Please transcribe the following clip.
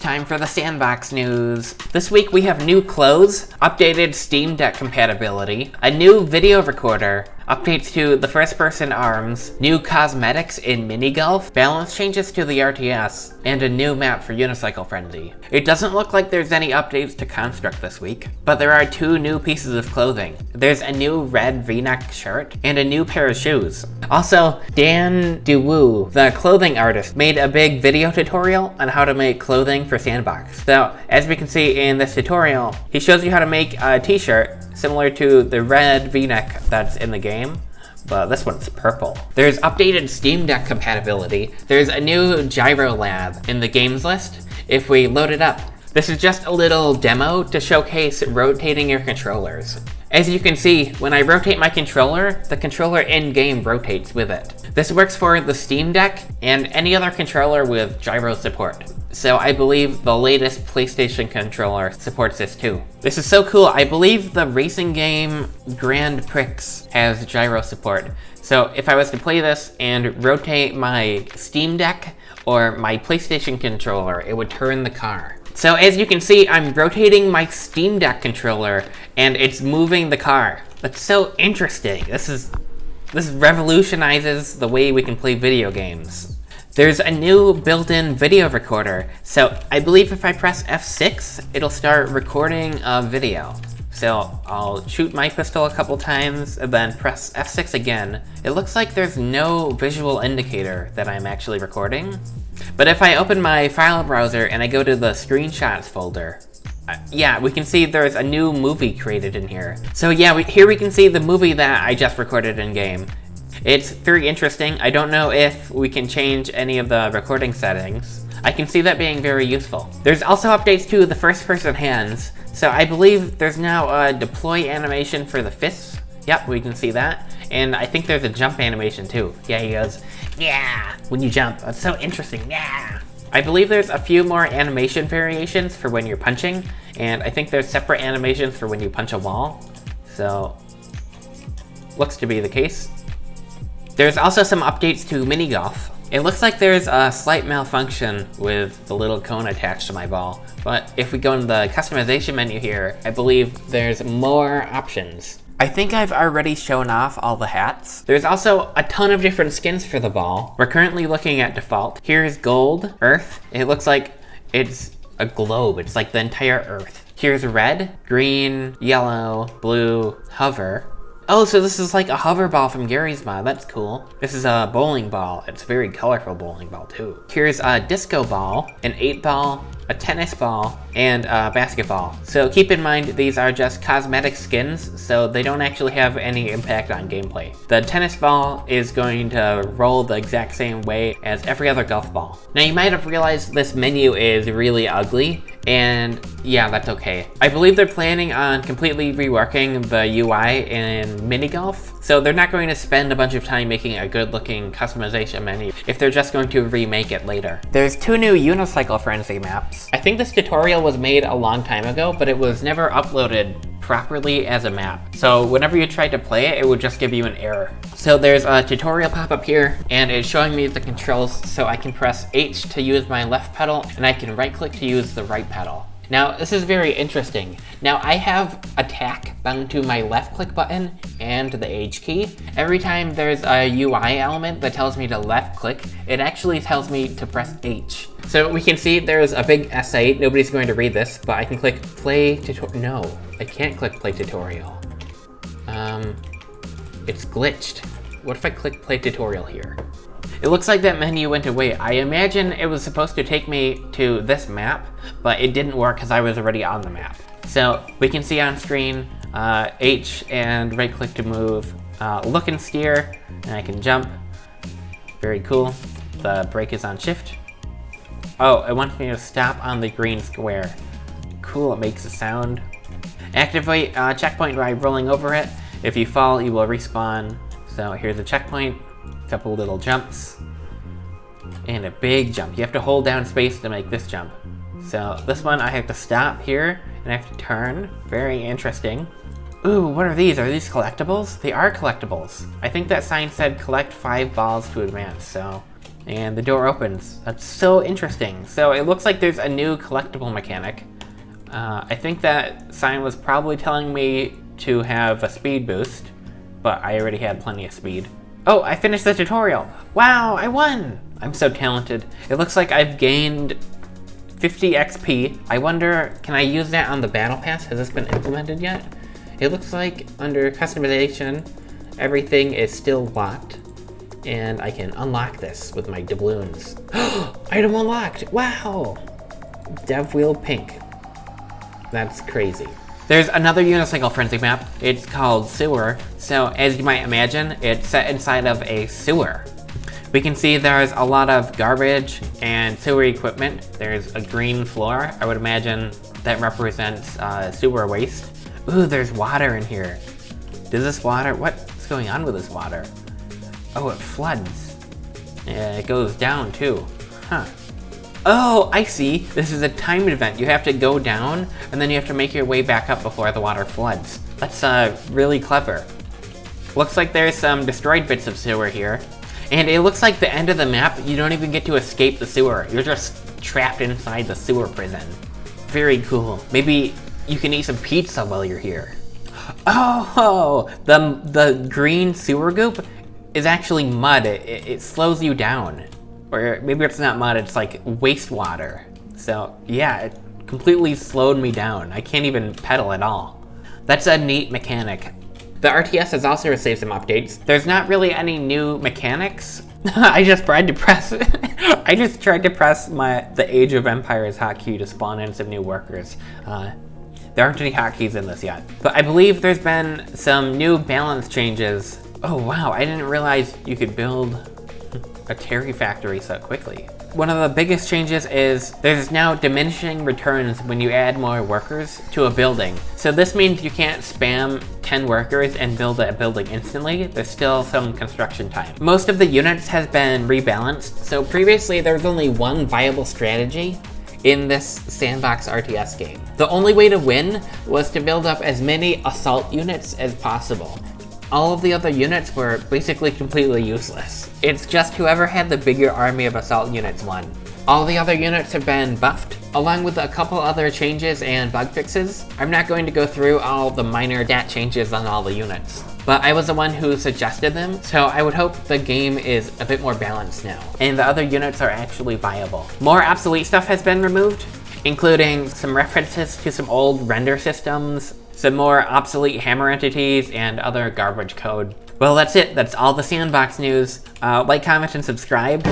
Time for the S&box news. This week we have new clothes, updated Steam Deck compatibility, a new video recorder, updates to the first-person arms, new cosmetics in Minigolf, balance changes to the RTS, and a new map for Unicycle Frenzy. It doesn't look like there's any updates to Construct this week, but there are two new pieces of clothing. There's a new red V-neck shirt and a new pair of shoes. Also, Dan DeWoo, the clothing artist, made a big video tutorial on how to make clothing for S&box. So, as we can see in this tutorial, he shows you how to make a t-shirt similar to the red V-neck that's in the game, but this one's purple. There's updated Steam Deck compatibility. There's a new gyro lab in the games list if we load it up. This is just a little demo to showcase rotating your controllers. As you can see, when I rotate my controller, the controller in-game rotates with it. This works for the Steam Deck and any other controller with gyro support. So I believe the latest PlayStation controller supports this too. This is so cool. I believe the racing game Grand Prix has gyro support. So if I was to play this and rotate my Steam Deck or my PlayStation controller, it would turn the car. So as you can see, I'm rotating my Steam Deck controller and it's moving the car. That's so interesting. This revolutionizes the way we can play video games. There's a new built-in video recorder. So I believe if I press F6, it'll start recording a video. So I'll shoot my pistol a couple times and then press F6 again. It looks like there's no visual indicator that I'm actually recording. But if I open my file browser and I go to the screenshots folder, yeah, we can see there's a new movie created in here. So yeah, here we can see the movie that I just recorded in game. It's very interesting. I don't know if we can change any of the recording settings. I can see that being very useful. There's also updates to the first-person hands. So I believe there's now a deploy animation for the fists. Yep, we can see that. And I think there's a jump animation too. Yeah, he goes, yeah, when you jump. That's so interesting, yeah. I believe there's a few more animation variations for when you're punching. And I think there's separate animations for when you punch a wall. So, looks to be the case. There's also some updates to Minigolf. It looks like there's a slight malfunction with the little cone attached to my ball, but if we go in the customization menu here, I believe there's more options. I think I've already shown off all the hats. There's also a ton of different skins for the ball. We're currently looking at default. Here's gold, earth. It looks like it's a globe. It's like the entire earth. Here's red, green, yellow, blue, hover. Oh, so this is like a hover ball from Gary's mod. That's cool. This is a bowling ball. It's a very colorful bowling ball too. Here's a disco ball, an 8-ball, a tennis ball, and a basketball. So keep in mind, these are just cosmetic skins, so they don't actually have any impact on gameplay. The tennis ball is going to roll the exact same way as every other golf ball. Now you might have realized this menu is really ugly, and yeah, that's okay. I believe they're planning on completely reworking the UI in Minigolf, so they're not going to spend a bunch of time making a good-looking customization menu if they're just going to remake it later. There's two new Unicycle Frenzy maps. I think this tutorial was made a long time ago, but it was never uploaded properly as a map. So whenever you tried to play it, it would just give you an error. So there's a tutorial pop-up here, and it's showing me the controls, so I can press H to use my left pedal, and I can right-click to use the right pedal. Now, this is very interesting. Now, I have attack bound to my left click button and the H key. Every time there's a UI element that tells me to left click, it actually tells me to press H. So we can see there's a big S8. Nobody's going to read this, but I can click play tutorial. No, I can't click play tutorial. It's glitched. What if I click play tutorial here? It looks like that menu went away. I imagine it was supposed to take me to this map, but it didn't work because I was already on the map. So we can see on screen H and right click to move, look and steer, and I can jump. Very cool. The brake is on shift. Oh, it wants me to stop on the green square. Cool, it makes a sound. Activate checkpoint by rolling over it. If you fall, you will respawn. So here's a checkpoint. Couple little jumps and a big jump. You have to hold down space to make this jump. So this one I have to stop here and I have to turn. Very interesting. Ooh, what are these? Are these collectibles? They are collectibles. I think that sign said collect 5 balls to advance, so and the door opens. That's so interesting. So it looks like there's a new collectible mechanic. I think that sign was probably telling me to have a speed boost, but I already had plenty of speed. Oh, I finished the tutorial. Wow, I won. I'm so talented. It looks like I've gained 50 XP. I wonder, can I use that on the battle pass? Has this been implemented yet? It looks like under customization, everything is still locked, and I can unlock this with my doubloons. Item unlocked, wow! Dev wheel pink. That's crazy. There's another Unicycle Frenzy map. It's called Sewer. So as you might imagine, it's set inside of a sewer. We can see there's a lot of garbage and sewer equipment. There's a green floor. I would imagine that represents sewer waste. Ooh, there's water in here. Does this water, what's going on with this water? Oh, it floods. Yeah, it goes down too. Huh. Oh, I see. This is a timed event. You have to go down, and then you have to make your way back up before the water floods. That's really clever. Looks like there's some destroyed bits of sewer here. And it looks like the end of the map, you don't even get to escape the sewer. You're just trapped inside the sewer prison. Very cool. Maybe you can eat some pizza while you're here. Oh, the green sewer goop is actually mud. It slows you down. Or maybe it's not mud, it's like wastewater. So yeah, it completely slowed me down. I can't even pedal at all. That's a neat mechanic. The RTS has also received some updates. There's not really any new mechanics. I just tried to press the Age of Empires hotkey to spawn in some new workers. There aren't any hotkeys in this yet. But I believe there's been some new balance changes. Oh wow, I didn't realize you could build a Terry factory so quickly. One of the biggest changes is there's now diminishing returns when you add more workers to a building. So this means you can't spam 10 workers and build a building instantly. There's still some construction time. Most of the units has been rebalanced. So previously there was only one viable strategy in this sandbox RTS game. The only way to win was to build up as many assault units as possible. All of the other units were basically completely useless. It's just whoever had the bigger army of assault units won. All the other units have been buffed, along with a couple other changes and bug fixes. I'm not going to go through all the minor stat changes on all the units, but I was the one who suggested them, so I would hope the game is a bit more balanced now, and the other units are actually viable. More obsolete stuff has been removed, including some references to some old render systems, some more obsolete hammer entities, and other garbage code. Well, that's it. That's all the sandbox news. Like, comment, and subscribe.